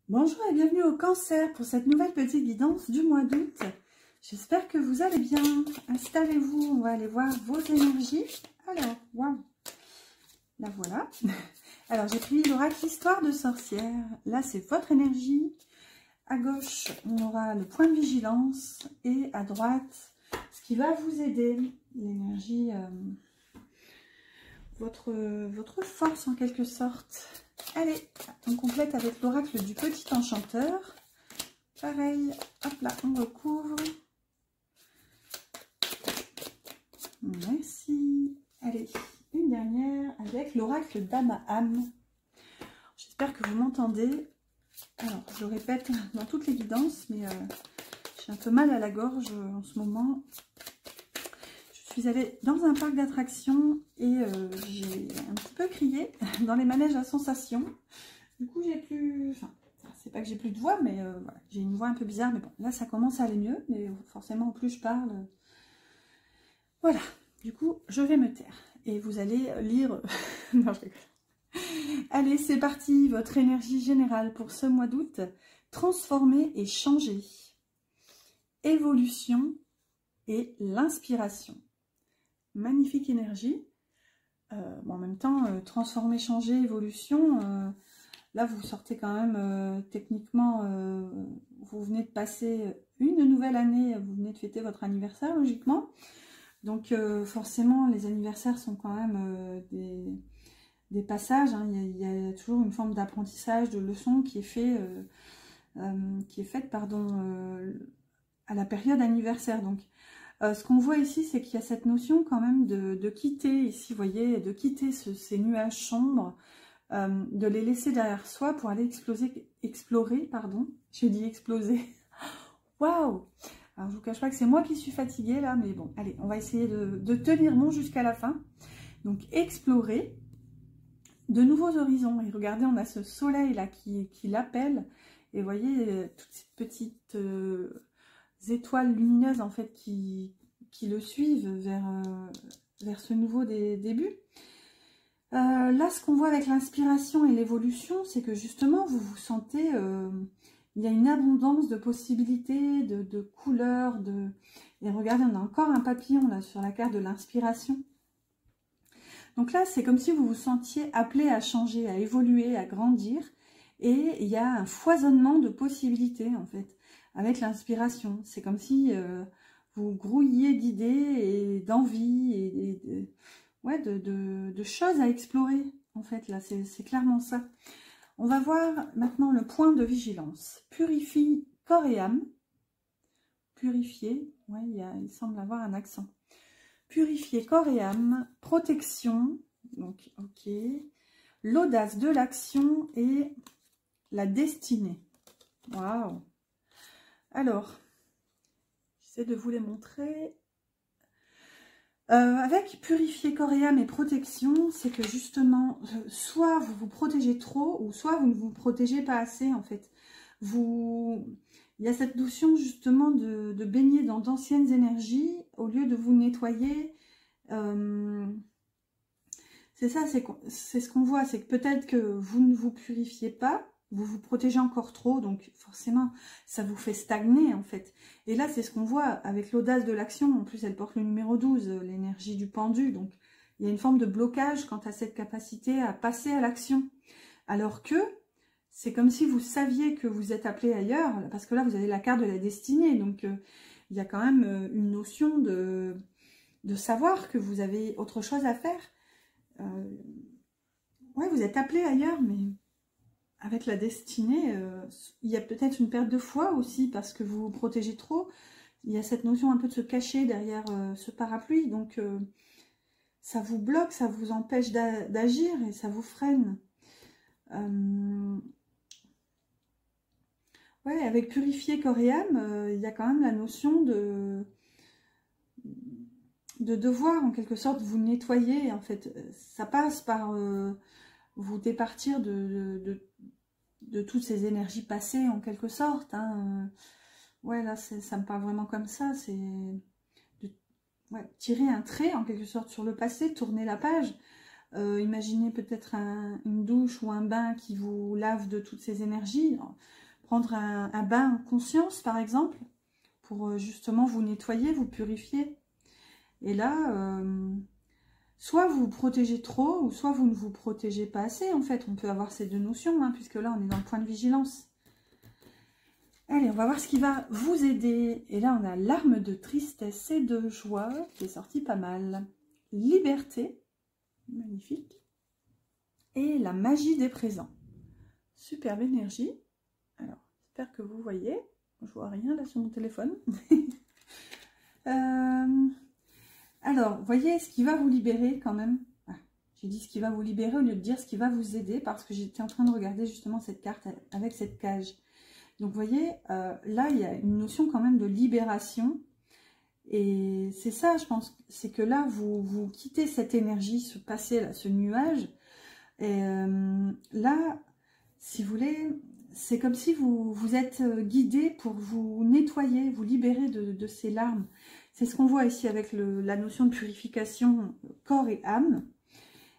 Bonjour et bienvenue au Cancer pour cette nouvelle petite guidance du mois d'août. J'espère que vous allez bien. Installez-vous, on va aller voir vos énergies. Alors, waouh, la voilà. Alors, j'ai pris l'oracle Histoire de sorcière. Là, c'est votre énergie. À gauche, on aura le point de vigilance. Et à droite, ce qui va vous aider, l'énergie, votre force en quelque sorte. Allez, on complète avec l'oracle du petit enchanteur. Pareil, hop là, on recouvre. Merci. Allez, une dernière avec l'oracle d'Amaham. J'espère que vous m'entendez. Alors, je le répète dans toutes les guidances, mais j'ai un peu mal à la gorge en ce moment. Je suis allée dans un parc d'attractions et j'ai un petit peu crié dans les manèges à sensations. Du coup, j'ai plus... Enfin, c'est pas que j'ai plus de voix, mais voilà, j'ai une voix un peu bizarre. Mais bon, là, ça commence à aller mieux. Mais forcément, plus je parle... Voilà. Du coup, je vais me taire. Et vous allez lire... Non, je rigole. Allez, c'est parti. Votre énergie générale pour ce mois d'août. Transformer et changer. Évolution et l'inspiration. Magnifique énergie. Bon, en même temps, transformer, changer, évolution, là vous sortez quand même techniquement, vous venez de passer une nouvelle année, vous venez de fêter votre anniversaire logiquement, donc forcément les anniversaires sont quand même des passages, hein. Il y a toujours une forme d'apprentissage, de leçon qui est faite pardon, à la période anniversaire. Donc ce qu'on voit ici, c'est qu'il y a cette notion quand même de quitter, ici, vous voyez, de quitter ces nuages sombres, de les laisser derrière soi pour aller explorer, pardon, j'ai dit exploser. Waouh! Alors, je vous cache pas que c'est moi qui suis fatiguée là, mais bon, allez, on va essayer de tenir bon jusqu'à la fin. Donc, explorer de nouveaux horizons. Et regardez, on a ce soleil là qui l'appelle. Et vous voyez, toutes ces petites... étoiles lumineuses en fait qui le suivent vers ce nouveau début. Là, ce qu'on voit avec l'inspiration et l'évolution, c'est que justement, vous vous sentez... il y a une abondance de possibilités, de couleurs. Et regardez, on a encore un papillon là sur la carte de l'inspiration. Donc là, c'est comme si vous vous sentiez appelé à changer, à évoluer, à grandir. Et il y a un foisonnement de possibilités en fait. Avec l'inspiration, c'est comme si vous grouilliez d'idées et d'envies et ouais, de choses à explorer, en fait, là, c'est clairement ça. On va voir maintenant le point de vigilance. Purifie corps et âme. Purifier, ouais, il semble avoir un accent. Purifier corps et âme, protection, donc ok, l'audace de l'action et la destinée. Waouh! Alors, j'essaie de vous les montrer. Avec purifier corps et âme et protection, c'est que justement, soit vous vous protégez trop, ou soit vous ne vous protégez pas assez, en fait. Il y a cette notion justement de baigner dans d'anciennes énergies, au lieu de vous nettoyer. C'est ça, c'est ce qu'on voit, c'est que peut-être que vous ne vous purifiez pas, vous vous protégez encore trop, donc forcément, ça vous fait stagner en fait. Et là, c'est ce qu'on voit avec l'audace de l'action. En plus, elle porte le numéro 12, l'énergie du pendu. Donc, il y a une forme de blocage quant à cette capacité à passer à l'action. Alors que, c'est comme si vous saviez que vous êtes appelé ailleurs, parce que là, vous avez la carte de la destinée. Donc, il y a quand même une notion de savoir que vous avez autre chose à faire. Ouais, vous êtes appelé ailleurs, mais... Avec la destinée, il y a peut-être une perte de foi aussi parce que vous vous protégez trop. Il y a cette notion un peu de se cacher derrière ce parapluie. Donc, ça vous bloque, ça vous empêche d'agir et ça vous freine. Ouais, avec purifier corps et âme, il y a quand même la notion de devoir en quelque sorte vous nettoyer. En fait, ça passe par vous départir de toutes ces énergies passées en quelque sorte. Hein. Ouais, là, ça me parle vraiment comme ça. C'est de tirer un trait en quelque sorte sur le passé, tourner la page. Imaginez peut-être une douche ou un bain qui vous lave de toutes ces énergies. Prendre un bain en conscience, par exemple, pour justement vous nettoyer, vous purifier. Et là, soit vous vous protégez trop, ou soit vous ne vous protégez pas assez. En fait, on peut avoir ces deux notions, hein, puisque là, on est dans le point de vigilance. Allez, on va voir ce qui va vous aider. Et là, on a l'arme de tristesse et de joie qui est sortie pas mal. Liberté, magnifique. Et la magie des présents. Superbe énergie. Alors, j'espère que vous voyez. Je vois rien là sur mon téléphone. Alors, vous voyez ce qui va vous libérer quand même. Ah, j'ai dit ce qui va vous libérer au lieu de dire ce qui va vous aider parce que j'étais en train de regarder justement cette carte avec cette cage. Donc, vous voyez, là, il y a une notion quand même de libération. Et c'est ça, je pense, c'est que là, vous quittez cette énergie, ce passé, là, ce nuage. Et là, si vous voulez, c'est comme si vous êtes guidé pour vous nettoyer, vous libérer de ces larmes. C'est ce qu'on voit ici avec la notion de purification corps et âme.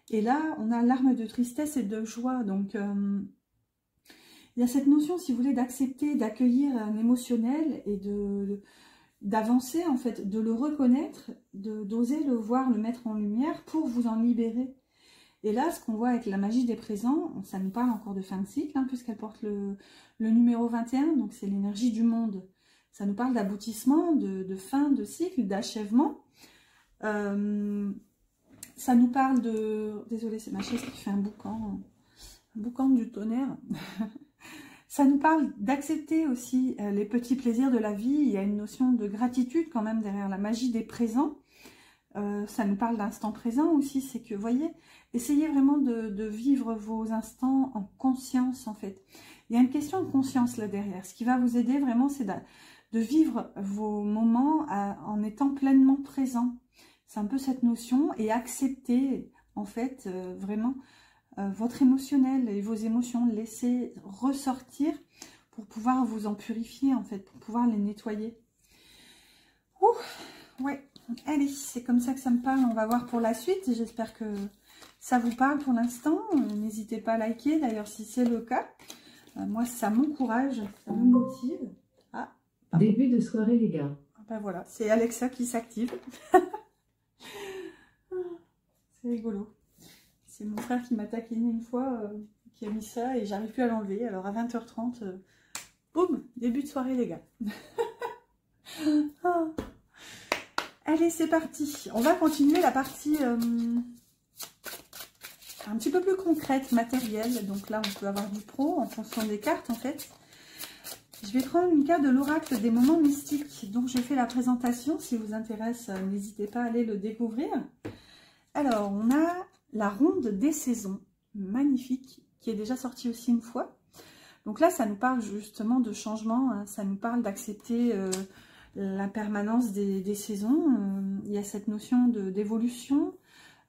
Et là, on a l'arme de tristesse et de joie. Donc, il y a cette notion, si vous voulez, d'accepter, d'accueillir un émotionnel et d'avancer, en fait, de le reconnaître, d'oser le voir, le mettre en lumière pour vous en libérer. Et là, ce qu'on voit avec la magie des présents, ça nous parle encore de fin de cycle, hein, puisqu'elle porte le numéro 21, donc c'est l'énergie du monde. Ça nous parle d'aboutissement, de fin de cycle, d'achèvement. Ça nous parle de... Désolée, c'est ma chaise qui fait un boucan du tonnerre. Ça nous parle d'accepter aussi les petits plaisirs de la vie. Il y a une notion de gratitude quand même derrière la magie des présents. Ça nous parle d'instant présent aussi. C'est que, vous voyez, essayez vraiment de vivre vos instants en conscience en fait. Il y a une question de conscience là derrière. Ce qui va vous aider vraiment, c'est de vivre vos moments en étant pleinement présent. C'est un peu cette notion et accepter en fait vraiment votre émotionnel et vos émotions, laissez ressortir pour pouvoir vous en purifier en fait, pour pouvoir les nettoyer. Ouh, ouais, allez, c'est comme ça que ça me parle, on va voir pour la suite, j'espère que ça vous parle pour l'instant, n'hésitez pas à liker d'ailleurs si c'est le cas, moi ça m'encourage, ça me motive. Ah, début de soirée les gars. Ben voilà, c'est Alexa qui s'active. C'est rigolo. C'est mon frère qui m'a taquiné une fois, qui a mis ça et j'arrive plus à l'enlever. Alors à 20h30, boum, début de soirée les gars. Oh. Allez, c'est parti. On va continuer la partie un petit peu plus concrète, matérielle. Donc là, on peut avoir du pro en fonction des cartes en fait. Je vais prendre une carte de l'oracle des moments mystiques dont j'ai fait la présentation. Si vous intéresse, n'hésitez pas à aller le découvrir. Alors, on a la ronde des saisons, magnifique, qui est déjà sortie aussi une fois. Donc là, ça nous parle justement de changement, hein, ça nous parle d'accepter la permanence des saisons. Il y a cette notion d'évolution,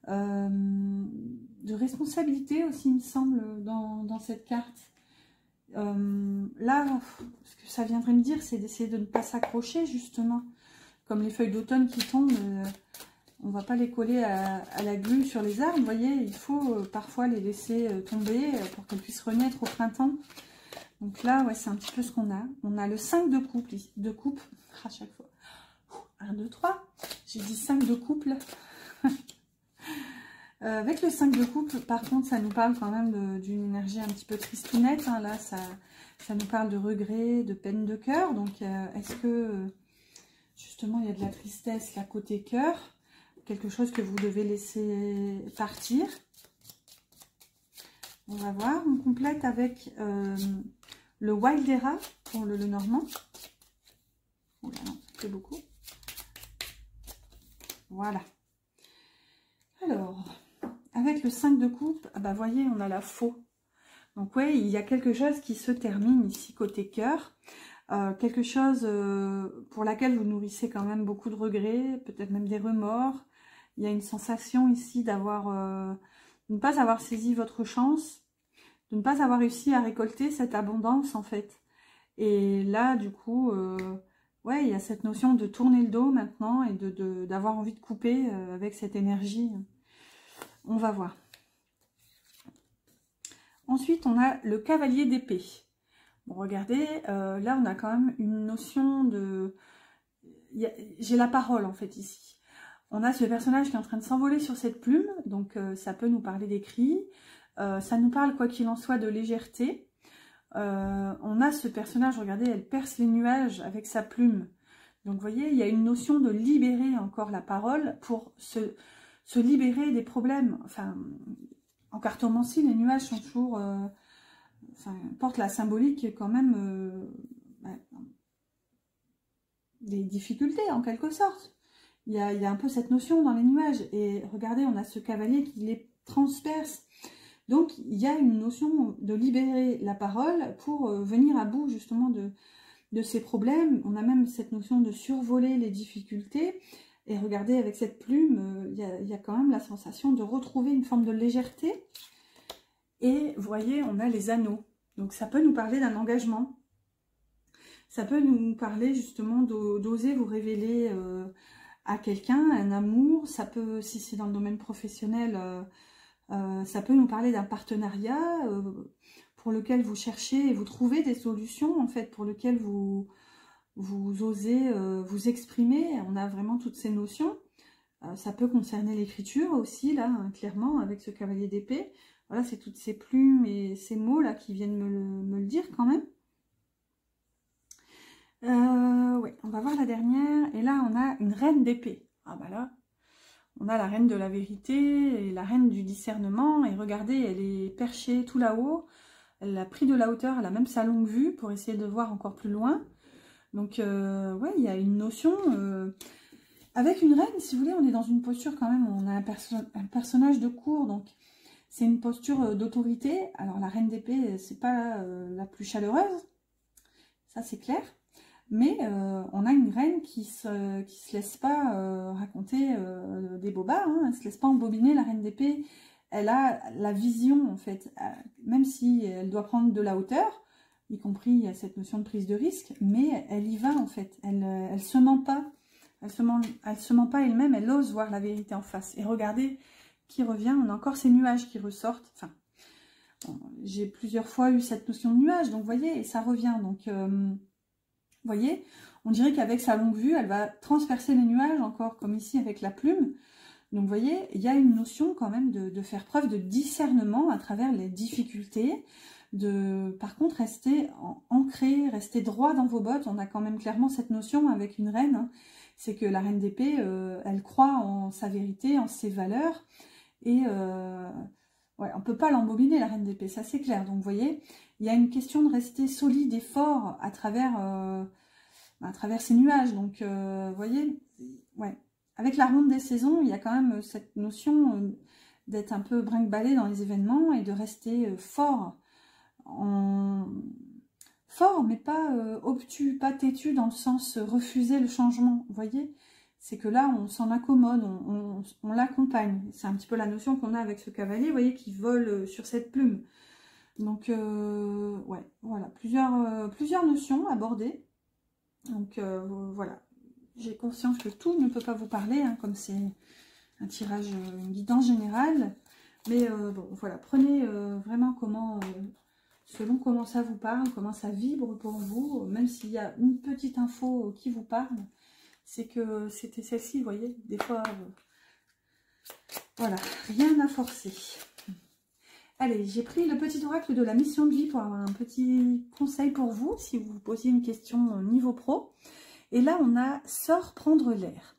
de responsabilité aussi, il me semble, dans cette carte. Là, ce que ça viendrait me dire, c'est d'essayer de ne pas s'accrocher, justement. Comme les feuilles d'automne qui tombent, on ne va pas les coller à la glu sur les arbres, vous voyez, il faut parfois les laisser tomber pour qu'elles puissent renaître au printemps. Donc là, ouais, c'est un petit peu ce qu'on a. On a le 5 de coupe, à chaque fois. 1, 2, 3. J'ai dit 5 de couple. Avec le 5 de coupe, par contre, ça nous parle quand même d'une énergie un petit peu tristounette. Hein. Là, ça nous parle de regret, de peine de cœur. Donc, est-ce que, justement, il y a de la tristesse là, côté cœur? Quelque chose que vous devez laisser partir. On va voir. On complète avec le Wildera pour le normand. Oh là, non, ça fait beaucoup. Voilà. Alors, avec le 5 de coupe, ah bah, voyez, on a la faux. Donc, oui, il y a quelque chose qui se termine ici côté cœur. Quelque chose pour laquelle vous nourrissez quand même beaucoup de regrets, peut-être même des remords. Il y a une sensation ici de ne pas avoir saisi votre chance, de ne pas avoir réussi à récolter cette abondance en fait. Et là, du coup, ouais, il y a cette notion de tourner le dos maintenant et d'avoir envie de couper avec cette énergie. On va voir. Ensuite, on a le cavalier d'épée. Bon, regardez, là, on a quand même une notion de... J'ai la parole, en fait, ici. On a ce personnage qui est en train de s'envoler sur cette plume, donc ça peut nous parler d'écrit. Ça nous parle, quoi qu'il en soit, de légèreté. On a ce personnage, regardez, elle perce les nuages avec sa plume. Donc, vous voyez, il y a une notion de libérer encore la parole pour se libérer des problèmes. Enfin, en cartomancie, les nuages sont toujours... enfin, portent la symbolique quand même des difficultés, en quelque sorte. Il y a un peu cette notion dans les nuages. Et regardez, on a ce cavalier qui les transperce. Donc, il y a une notion de libérer la parole pour venir à bout, justement, de ces problèmes. On a même cette notion de survoler les difficultés. Et regardez, avec cette plume, il y a quand même la sensation de retrouver une forme de légèreté. Et vous voyez, on a les anneaux. Donc, ça peut nous parler d'un engagement. Ça peut nous parler, justement, d'oser vous révéler à quelqu'un, un amour. Ça peut, si c'est dans le domaine professionnel, ça peut nous parler d'un partenariat pour lequel vous cherchez et vous trouvez des solutions, en fait, pour lequel vous osez vous exprimer. On a vraiment toutes ces notions. Ça peut concerner l'écriture aussi, là, hein, clairement, avec ce cavalier d'épée. Voilà, c'est toutes ces plumes et ces mots-là qui viennent me le dire quand même. Ouais, on va voir la dernière. Et là, on a une reine d'épée. Ah bah là, on a la reine de la vérité et la reine du discernement. Et regardez, elle est perchée tout là-haut. Elle a pris de la hauteur, elle a même sa longue vue pour essayer de voir encore plus loin. Donc, ouais, il y a une notion... avec une reine, si vous voulez, on est dans une posture quand même, on a un personnage de cour, donc c'est une posture d'autorité. Alors, la reine d'épée, c'est pas la plus chaleureuse, ça c'est clair. Mais on a une reine qui se laisse pas raconter des bobards, hein, elle se laisse pas embobiner, la reine d'épée. Elle a la vision, en fait, même si elle doit prendre de la hauteur, y compris cette notion de prise de risque, mais elle y va, en fait. Elle se ment pas. Elle se ment pas elle-même, elle ose voir la vérité en face. Et regardez qui revient, on a encore ces nuages qui ressortent. Enfin, bon, j'ai plusieurs fois eu cette notion de nuage, donc vous voyez, et ça revient. Donc, vous voyez, on dirait qu'avec sa longue vue, elle va transpercer les nuages, encore comme ici avec la plume. Donc, vous voyez, il y a une notion quand même de faire preuve de discernement à travers les difficultés. Par contre, rester ancré, rester droit dans vos bottes. On a quand même clairement cette notion avec une reine, hein. C'est que la reine d'épée, elle croit en sa vérité, en ses valeurs. Et ouais, on ne peut pas l'embobiner, la reine d'épée, ça c'est clair. Donc, vous voyez, il y a une question de rester solide et fort à travers ces nuages. Donc, vous voyez, ouais. Avec la ronde des saisons, il y a quand même cette notion d'être un peu brinque-ballé dans les événements et de rester fort. Fort, mais pas obtus, pas têtu dans le sens refuser le changement. Vous voyez, c'est que là, on s'en accommode, on l'accompagne. C'est un petit peu la notion qu'on a avec ce cavalier, vous voyez, qui vole sur cette plume. Donc, ouais, voilà, plusieurs notions abordées. Donc, voilà. J'ai conscience que tout ne peut pas vous parler, hein, comme c'est un tirage, une guidance générale. Mais bon, voilà, prenez vraiment selon comment ça vous parle, comment ça vibre pour vous, même s'il y a une petite info qui vous parle, c'est que c'était celle-ci, vous voyez, des fois, voilà, rien à forcer. Allez, j'ai pris le petit oracle de la mission de vie pour avoir un petit conseil pour vous, si vous vous posiez une question au niveau pro. Et là, on a « Sors prendre l'air ».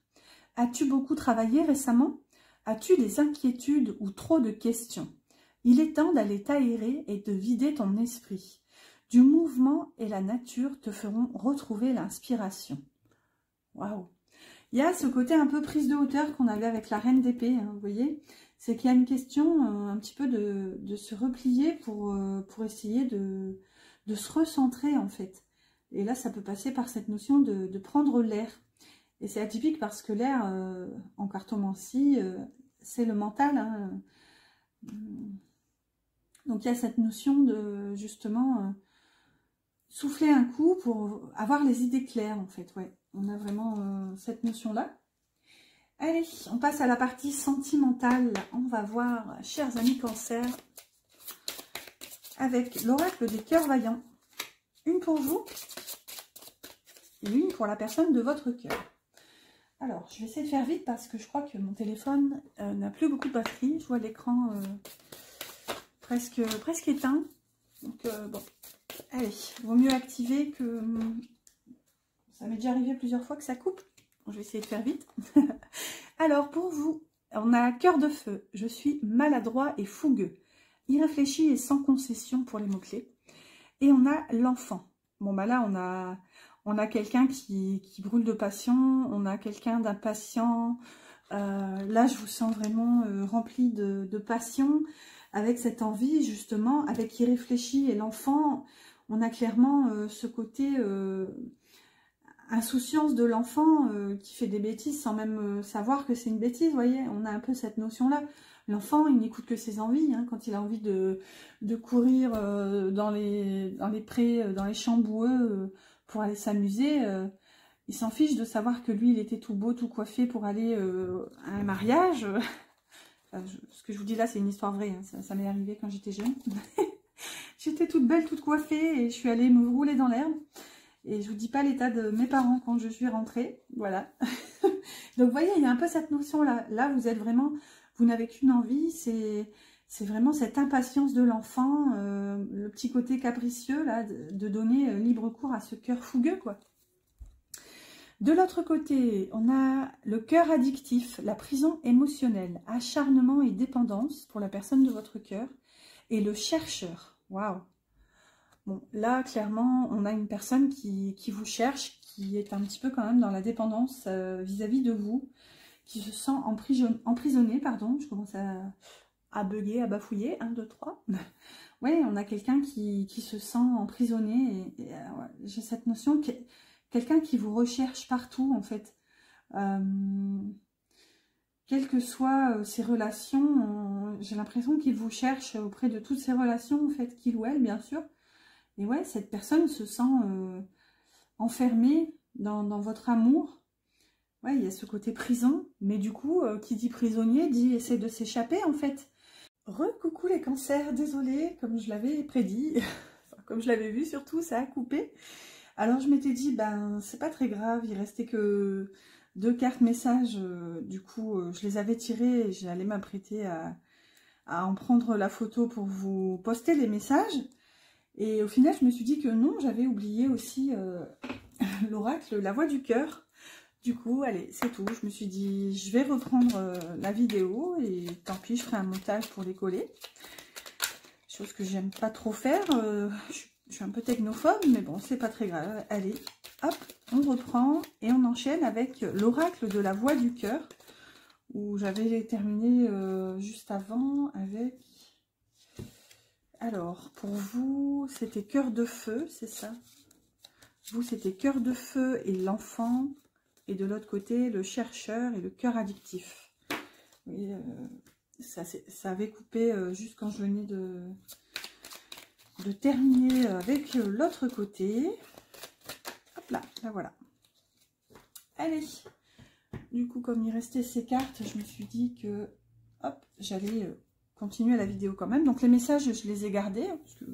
As-tu beaucoup travaillé récemment? As-tu des inquiétudes ou trop de questions? Il est temps d'aller t'aérer et de vider ton esprit. Du mouvement et la nature te feront retrouver l'inspiration. Waouh! Il y a ce côté un peu prise de hauteur qu'on avait avec la reine d'épée, hein, vous voyez? C'est qu'il y a une question un petit peu de se replier pour essayer de se recentrer, en fait. Et là, ça peut passer par cette notion de prendre l'air. Et c'est atypique parce que l'air, en cartomancie, c'est le mental, hein. Donc, il y a cette notion de, justement, souffler un coup pour avoir les idées claires, en fait. Ouais, on a vraiment cette notion-là. Allez, on passe à la partie sentimentale. On va voir, chers amis Cancer, avec l'oracle des cœurs vaillants. Une pour vous et une pour la personne de votre cœur. Alors, je vais essayer de faire vite parce que je crois que mon téléphone n'a plus beaucoup de batterie. Je vois l'écran presque éteint. Donc, bon, allez, vaut mieux activer que... Ça m'est déjà arrivé plusieurs fois que ça coupe. Bon, je vais essayer de faire vite. Alors, pour vous, on a cœur de feu. Je suis maladroit et fougueux. Irréfléchi et sans concession pour les mots-clés. Et on a l'enfant. Bon, bah là, on a quelqu'un qui brûle de passion. On a quelqu'un d'impatient. Là, je vous sens vraiment rempli de passion. Avec cette envie, justement, avec qui réfléchit. Et l'enfant, on a clairement ce côté insouciance de l'enfant qui fait des bêtises sans même savoir que c'est une bêtise, vous voyez. On a un peu cette notion-là. L'enfant, il n'écoute que ses envies. Hein, quand il a envie de courir dans les prés, dans les champs boueux pour aller s'amuser, il s'en fiche de savoir que lui, il était tout beau, tout coiffé pour aller à un mariage. Ce que je vous dis là, c'est une histoire vraie. Hein. Ça m'est arrivé quand j'étais jeune. J'étais toute belle, toute coiffée et je suis allée me rouler dans l'herbe. Et je vous dis pas l'état de mes parents quand je suis rentrée. Voilà. Donc, vous voyez, il y a un peu cette notion-là. Là, vous êtes vraiment... Vous n'avez qu'une envie, c'est vraiment cette impatience de l'enfant, le petit côté capricieux, là, de donner libre cours à ce cœur fougueux, quoi. De l'autre côté, on a le cœur addictif, la prison émotionnelle, acharnement et dépendance pour la personne de votre cœur, et le chercheur. Waouh! Bon, là, clairement, on a une personne qui vous cherche, qui est un petit peu quand même dans la dépendance vis-à-vis de vous, qui se sent emprisonné, pardon, je commence à bugger, à bafouiller, 1, 2, 3. Oui, on a quelqu'un qui se sent emprisonné, et ouais, j'ai cette notion, quelqu'un qui vous recherche partout, en fait. Quelles que soient ses relations, j'ai l'impression qu'il vous cherche auprès de toutes ses relations, en fait, qu'il ou elle, bien sûr. Et ouais, cette personne se sent enfermée dans votre amour. Ouais, il y a ce côté prison, mais du coup, qui dit prisonnier, dit essaie de s'échapper, en fait. Recoucou les cancers, désolée, comme je l'avais prédit, enfin, comme je l'avais vu surtout, ça a coupé. Alors je m'étais dit, ben c'est pas très grave, il restait que 2 cartes messages, du coup je les avais tirées et j'allais m'apprêter à en prendre la photo pour vous poster les messages. Et au final, je me suis dit que non, j'avais oublié aussi l'oracle, la voix du cœur. Du coup, allez, c'est tout. Je me suis dit, je vais reprendre la vidéo et tant pis, je ferai un montage pour les coller. Chose que j'aime pas trop faire. Je suis un peu technophobe, mais bon, c'est pas très grave. Allez, hop, on reprend et on enchaîne avec l'oracle de la voix du cœur, où j'avais terminé juste avant avec... Alors, pour vous, c'était cœur de feu, c'est ça? Vous, c'était cœur de feu et l'enfant. Et de l'autre côté, le chercheur et le cœur addictif. Oui, ça avait coupé juste quand je venais de terminer avec l'autre côté. Hop là, là voilà. Allez, du coup, comme il restait ces cartes, je me suis dit que hop, j'allais continuer la vidéo quand même. Donc les messages, je les ai gardés, hein, parce que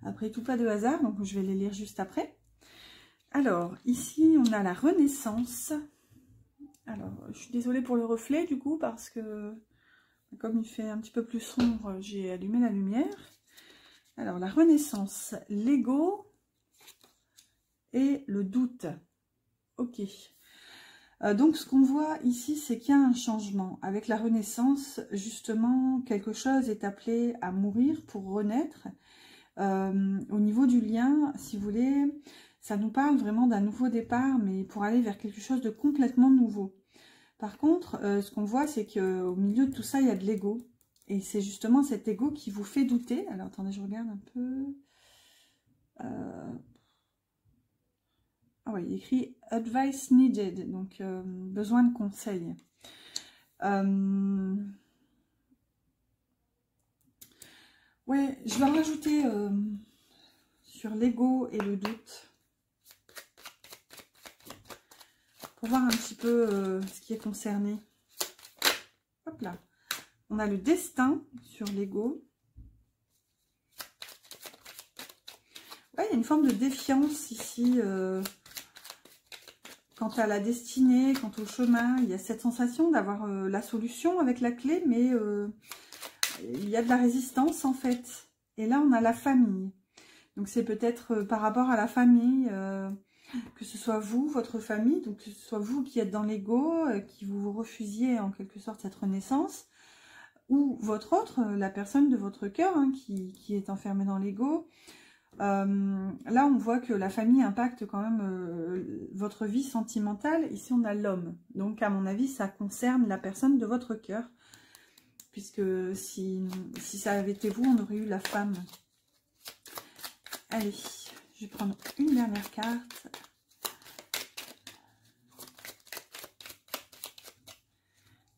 après tout, pas de hasard, donc je vais les lire juste après. Alors, ici, on a la Renaissance. Alors, je suis désolée pour le reflet, du coup, parce que, comme il fait un petit peu plus sombre, j'ai allumé la lumière. Alors, la Renaissance, l'ego et le doute. Ok. Donc, ce qu'on voit ici, c'est qu'il y a un changement. Avec la Renaissance, justement, quelque chose est appelé à mourir pour renaître. Au niveau du lien, si vous voulez... Ça nous parle vraiment d'un nouveau départ, mais pour aller vers quelque chose de complètement nouveau. Par contre, ce qu'on voit, c'est qu'au milieu de tout ça, il y a de l'ego. Et c'est justement cet ego qui vous fait douter. Alors, attendez, je regarde un peu. Ah oui, il écrit « Advice needed », donc besoin de conseils. Ouais, je vais en rajouter sur l'ego et le doute. Pour voir un petit peu ce qui est concerné. Hop là. On a le destin sur l'ego. Ouais, il y a une forme de défiance ici. Quant à la destinée, quant au chemin, il y a cette sensation d'avoir la solution avec la clé, mais il y a de la résistance en fait. Et là, on a la famille. Donc, c'est peut-être par rapport à la famille, que ce soit vous, votre famille, donc que ce soit vous qui êtes dans l'ego, qui vous refusiez en quelque sorte cette renaissance, ou votre autre, la personne de votre cœur hein, qui est enfermée dans l'ego. Là, on voit que la famille impacte quand même votre vie sentimentale. Ici, on a l'homme. Donc, à mon avis, ça concerne la personne de votre cœur. Puisque si ça avait été vous, on aurait eu la femme. Allez, je vais prendre une dernière carte.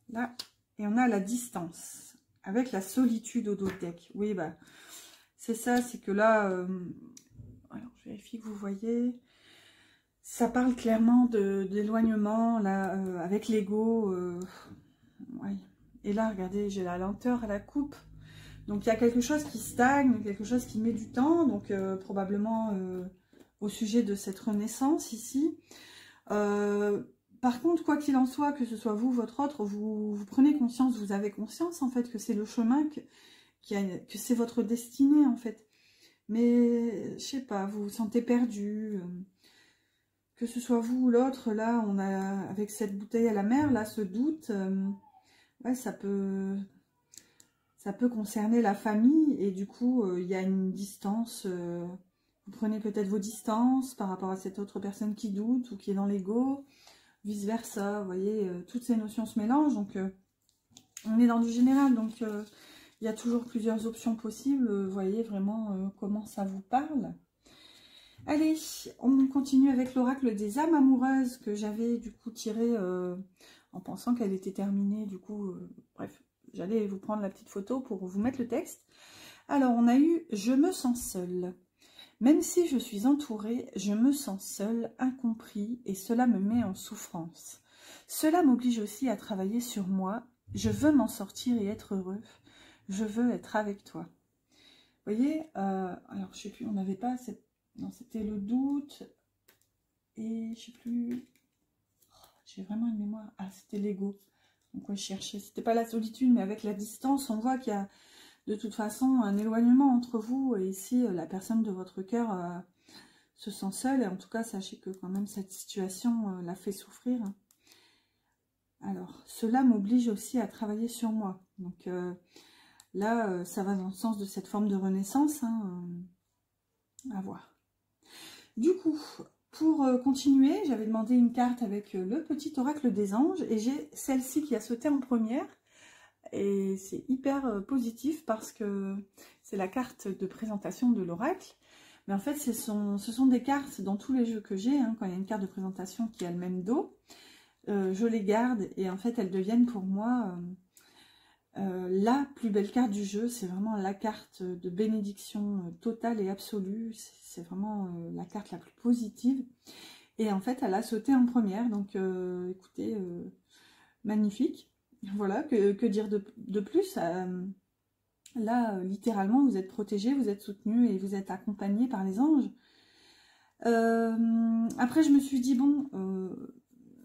Là, et on a la distance. Avec la solitude au dos de deck. Oui, bah... C'est ça, c'est que là, alors je vérifie que vous voyez, ça parle clairement d'éloignement, là, avec l'ego. Ouais. Et là, regardez, j'ai la lenteur à la coupe. Donc, il y a quelque chose qui stagne, quelque chose qui met du temps. Donc, probablement au sujet de cette renaissance ici. Par contre, quoi qu'il en soit, que ce soit vous, votre autre, vous prenez conscience, vous avez conscience, en fait, que c'est le chemin que c'est votre destinée en fait, mais je sais pas, vous vous sentez perdu, que ce soit vous ou l'autre. Là, on a avec cette bouteille à la mer, là, ce doute, ouais, ça peut concerner la famille et du coup, il y a une distance. Vous prenez peut-être vos distances par rapport à cette autre personne qui doute ou qui est dans l'ego, vice versa. Vous voyez, toutes ces notions se mélangent, donc on est dans du général, donc il y a toujours plusieurs options possibles. Vous voyez vraiment comment ça vous parle. Allez, on continue avec l'oracle des âmes amoureuses que j'avais du coup tiré en pensant qu'elle était terminée. Du coup, bref, j'allais vous prendre la petite photo pour vous mettre le texte. Alors, on a eu « Je me sens seule. Même si je suis entourée, je me sens seule, incompris et cela me met en souffrance. Cela m'oblige aussi à travailler sur moi. Je veux m'en sortir et être heureux. Je veux être avec toi. » Vous voyez, alors je sais plus, on n'avait pas cette... Non, c'était le doute. Et je sais plus... Oh, j'ai vraiment une mémoire. Ah, c'était l'ego. Donc, ouais, je cherchais. C'était pas la solitude, mais avec la distance, on voit qu'il y a de toute façon un éloignement entre vous. Et ici, la personne de votre cœur se sent seule. Et en tout cas, sachez que quand même cette situation la fait souffrir. Alors, cela m'oblige aussi à travailler sur moi. Donc... là, ça va dans le sens de cette forme de renaissance, hein, à voir. Du coup, pour continuer, j'avais demandé une carte avec le petit oracle des anges, et j'ai celle-ci qui a sauté en première, et c'est hyper positif parce que c'est la carte de présentation de l'oracle. Mais en fait, ce sont des cartes dans tous les jeux que j'ai, hein, quand il y a une carte de présentation qui a le même dos, je les garde, et en fait, elles deviennent pour moi... la plus belle carte du jeu, c'est vraiment la carte de bénédiction totale et absolue. C'est vraiment la carte la plus positive. Et en fait, elle a sauté en première. Donc, écoutez, magnifique. Voilà, que dire de plus là, littéralement, vous êtes protégé, vous êtes soutenu et vous êtes accompagné par les anges. Après, je me suis dit, bon...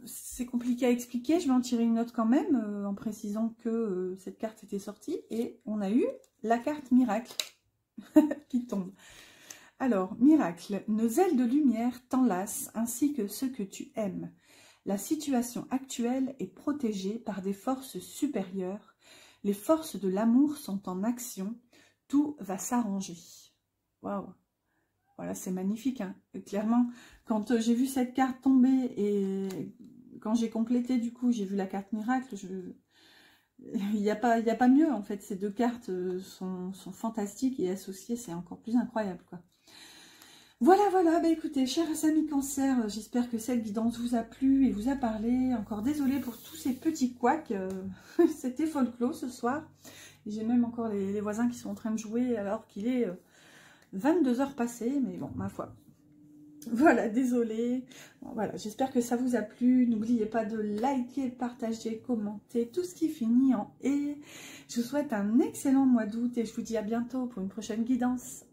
c'est compliqué à expliquer, je vais en tirer une autre quand même, en précisant que cette carte était sortie, et on a eu la carte miracle qui tombe. Alors, miracle, nos ailes de lumière t'enlacent ainsi que ceux que tu aimes. La situation actuelle est protégée par des forces supérieures, les forces de l'amour sont en action, tout va s'arranger. Waouh! Voilà, c'est magnifique, hein. Clairement, quand j'ai vu cette carte tomber et quand j'ai complété, du coup, j'ai vu la carte miracle, il n'y a pas mieux, en fait. Ces deux cartes sont fantastiques et associées, c'est encore plus incroyable, quoi. Voilà, voilà, bah écoutez, chers amis cancer, j'espère que cette guidance vous a plu et vous a parlé. Encore désolée pour tous ces petits couacs, c'était folklore ce soir. J'ai même encore les voisins qui sont en train de jouer alors qu'il est... 22 heures passées, mais bon, ma foi. Voilà, désolée. Bon, voilà, j'espère que ça vous a plu. N'oubliez pas de liker, partager, commenter, tout ce qui finit en « et ». Je vous souhaite un excellent mois d'août et je vous dis à bientôt pour une prochaine guidance.